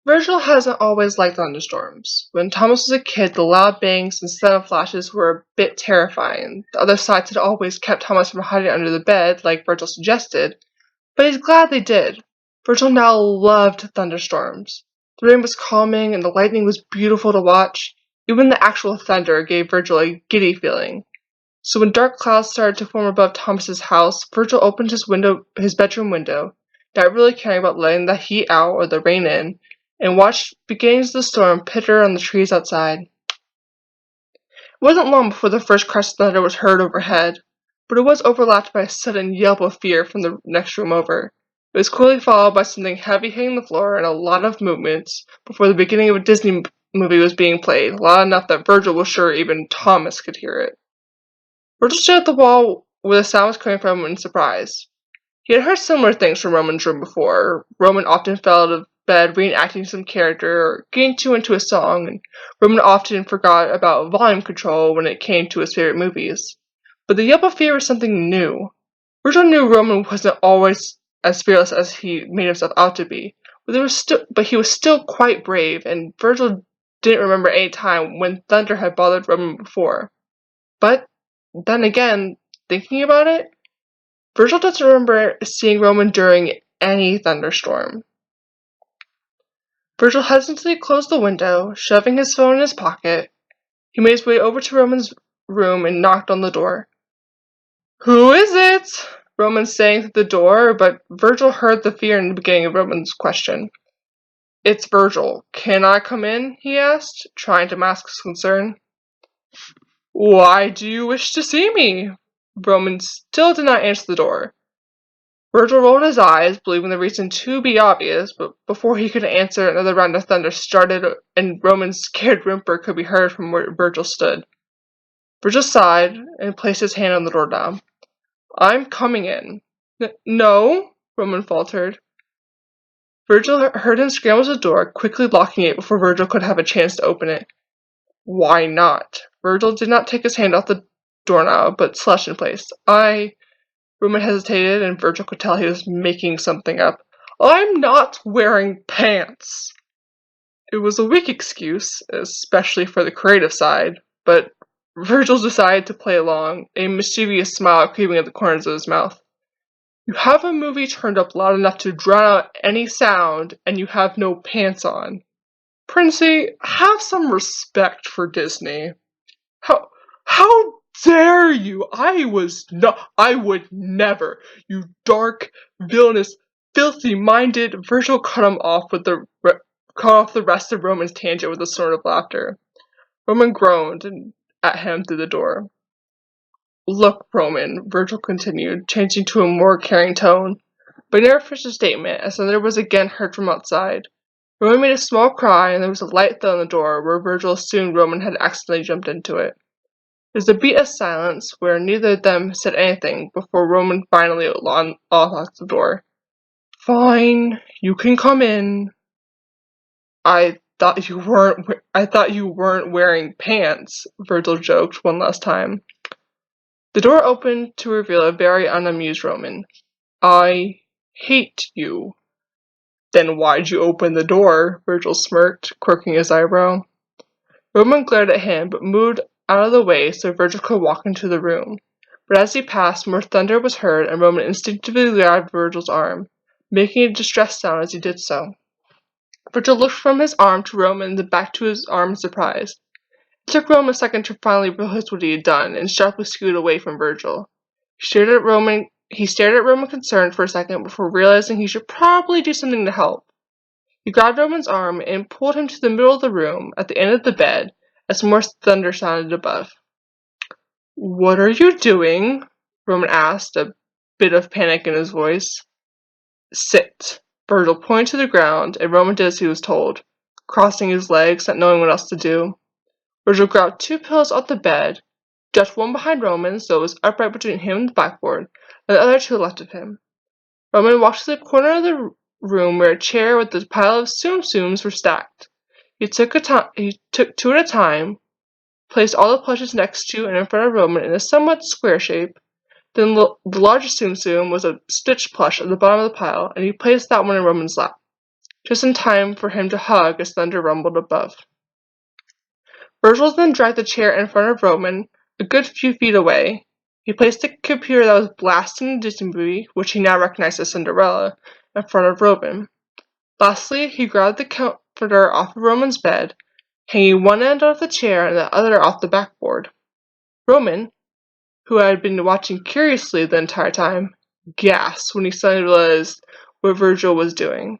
Virgil hasn't always liked thunderstorms. When Thomas was a kid, the loud bangs and sudden flashes were a bit terrifying. The other sides had always kept Thomas from hiding under the bed, like Virgil suggested, but he's glad they did. Virgil now loved thunderstorms. The rain was calming and the lightning was beautiful to watch. Even the actual thunder gave Virgil a giddy feeling. So when dark clouds started to form above Thomas's house, Virgil opened his bedroom window, not really caring about letting the heat out or the rain in, and watched beginnings of the storm pitter on the trees outside. It wasn't long before the first crash of thunder was heard overhead, but it was overlapped by a sudden yelp of fear from the next room over. It was quickly followed by something heavy hitting the floor and a lot of movements before the beginning of a Disney movie was being played, loud enough that Virgil was sure even Thomas could hear it. Virgil stood at the wall where the sound was coming from in surprise. He had heard similar things from Roman's room before. Roman often fell out of bed reenacting some character or getting too into a song, and Roman often forgot about volume control when it came to his favorite movies. But the yelp of fear was something new. Virgil knew Roman wasn't always as fearless as he made himself out to be, but he was still quite brave, and Virgil didn't remember any time when thunder had bothered Roman before. But then again, thinking about it, Virgil doesn't remember seeing Roman during any thunderstorm. Virgil hesitantly closed the window, shoving his phone in his pocket. He made his way over to Roman's room and knocked on the door. "Who is it?" Roman sang through the door, but Virgil heard the fear in the beginning of Roman's question. "It's Virgil. Can I come in?" he asked, trying to mask his concern. "Why do you wish to see me?" Roman still did not answer the door. Virgil rolled his eyes, believing the reason to be obvious, but before he could answer, another round of thunder started, and Roman's scared whimper could be heard from where Virgil stood. Virgil sighed and placed his hand on the doorknob. "I'm coming in." "No," Roman faltered. Virgil heard him scramble to the door, quickly locking it before Virgil could have a chance to open it. "Why not?" Virgil did not take his hand off the doorknob, but slouched in place. Roman hesitated, and Virgil could tell he was making something up. "I'm not wearing pants." It was a weak excuse, especially for the creative side, but Virgil decided to play along, a mischievous smile creeping at the corners of his mouth. "You have a movie turned up loud enough to drown out any sound, and you have no pants on. Princey, have some respect for Disney." How dare you? I would never. You dark, villainous, filthy-minded. Virgil cut off the rest of Roman's tangent with a snort of laughter. Roman groaned at him through the door. "Look, Roman," Virgil continued, changing to a more caring tone, but he never finished his statement, as thunder was again heard from outside. Roman made a small cry, and there was a light thud on the door, where Virgil assumed Roman had accidentally jumped into it. There was a beat of silence, where neither of them said anything, before Roman finally unlocked the door. "Fine, you can come in." I thought you weren't wearing pants," Virgil joked one last time. The door opened to reveal a very unamused Roman. "I hate you." "Then why'd you open the door?" Virgil smirked, quirking his eyebrow. Roman glared at him, but moved out of the way so Virgil could walk into the room. But as he passed, more thunder was heard, and Roman instinctively grabbed Virgil's arm, making a distressed sound as he did so. Virgil looked from his arm to Roman and then back to his arm in surprise. It took Roman a second to finally realize what he had done, and sharply scooted away from Virgil. He stared at Roman concerned for a second before realizing he should probably do something to help. He grabbed Roman's arm and pulled him to the middle of the room, at the end of the bed, as more thunder sounded above. "What are you doing?" Roman asked, a bit of panic in his voice. "Sit." Virgil pointed to the ground, and Roman did as he was told, crossing his legs, not knowing what else to do. Virgil grabbed 2 pillows off the bed, ducked one behind Roman so it was upright between him and the blackboard, and the other to the left of him. Roman walked to the corner of the room where a chair with a pile of tsum-tsums were stacked. He took 2 at a time, placed all the plushes next to and in front of Roman in a somewhat square shape. Then the largest tsum-tsum was a Stitch plush at the bottom of the pile, and he placed that one in Roman's lap. just in time for him to hug as thunder rumbled above. Virgil then dragged the chair in front of Roman, a good few feet away. He placed the computer that was blasting the Disney movie, which he now recognized as Cinderella, in front of Roman. Lastly, he grabbed the comforter off of Roman's bed, hanging one end off the chair and the other off the backboard. Roman, who had been watching curiously the entire time, gasped when he suddenly realized what Virgil was doing.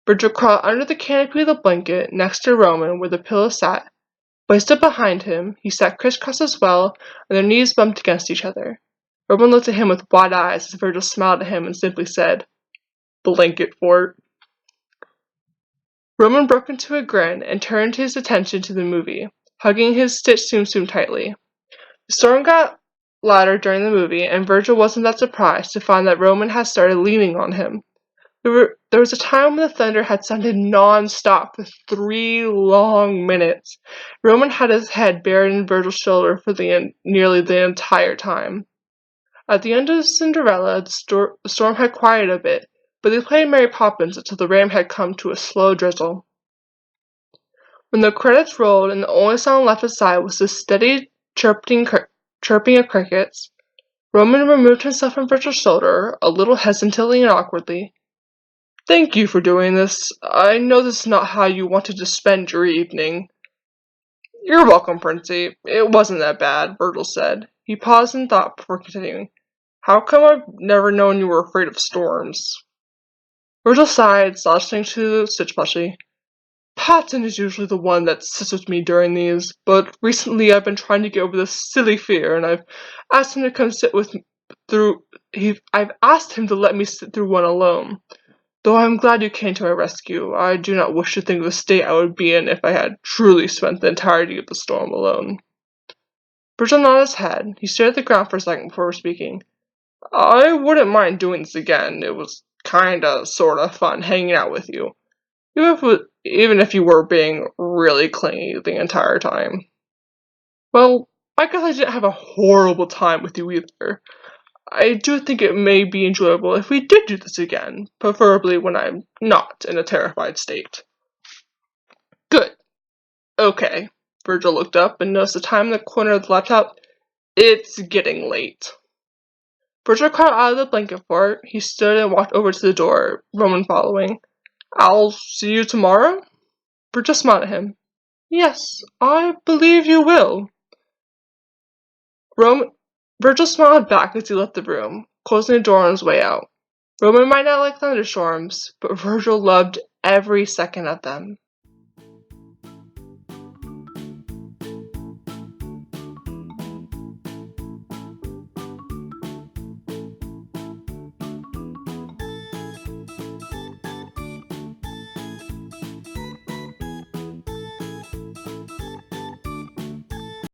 Virgil crawled under the canopy of the blanket next to Roman where the pillow sat. Placed it behind him, he sat crisscross as well, and their knees bumped against each other. Roman looked at him with wide eyes as Virgil smiled at him and simply said, "Blanket fort." Roman broke into a grin and turned his attention to the movie, hugging his stitched Tsum Tsum tightly. The storm got louder during the movie, and Virgil wasn't that surprised to find that Roman had started leaning on him. There was a time when the thunder had sounded non-stop for 3 long minutes. Roman had his head buried in Virgil's shoulder for nearly the entire time. At the end of Cinderella, the storm had quieted a bit, but they played Mary Poppins until the rain had come to a slow drizzle. When the credits rolled and the only sound left outside was the steady chirping of crickets, Roman removed himself from Virgil's shoulder, a little hesitantly and awkwardly. "Thank you for doing this. I know this is not how you wanted to spend your evening." "You're welcome, Princey. It wasn't that bad," Virgil said. He paused in thought before continuing. "How come I've never known you were afraid of storms?" Virgil sighed, slouching to the stitch plushie. "Patton is usually the one that sits with me during these, but recently I've been trying to get over this silly fear, and I've asked him to come sit with me I've asked him to let me sit through one alone. Though I am glad you came to my rescue, I do not wish to think of the state I would be in if I had truly spent the entirety of the storm alone." Virgil nodded his head. He stared at the ground for a second before speaking. "I wouldn't mind doing this again. It was kinda, sorta fun hanging out with you. Even if you were being really clingy the entire time." "Well, I guess I didn't have a horrible time with you either. I do think it may be enjoyable if we did do this again, preferably when I'm not in a terrified state." "Good. Okay." Virgil looked up and noticed the time in the corner of the laptop. "It's getting late." Virgil crawled out of the blanket fort. He stood and walked over to the door, Roman following. "I'll see you tomorrow?" Virgil smiled at him. "Yes, I believe you will." Virgil smiled back as he left the room, closing the door on his way out. Roman might not like thunderstorms, but Virgil loved every second of them.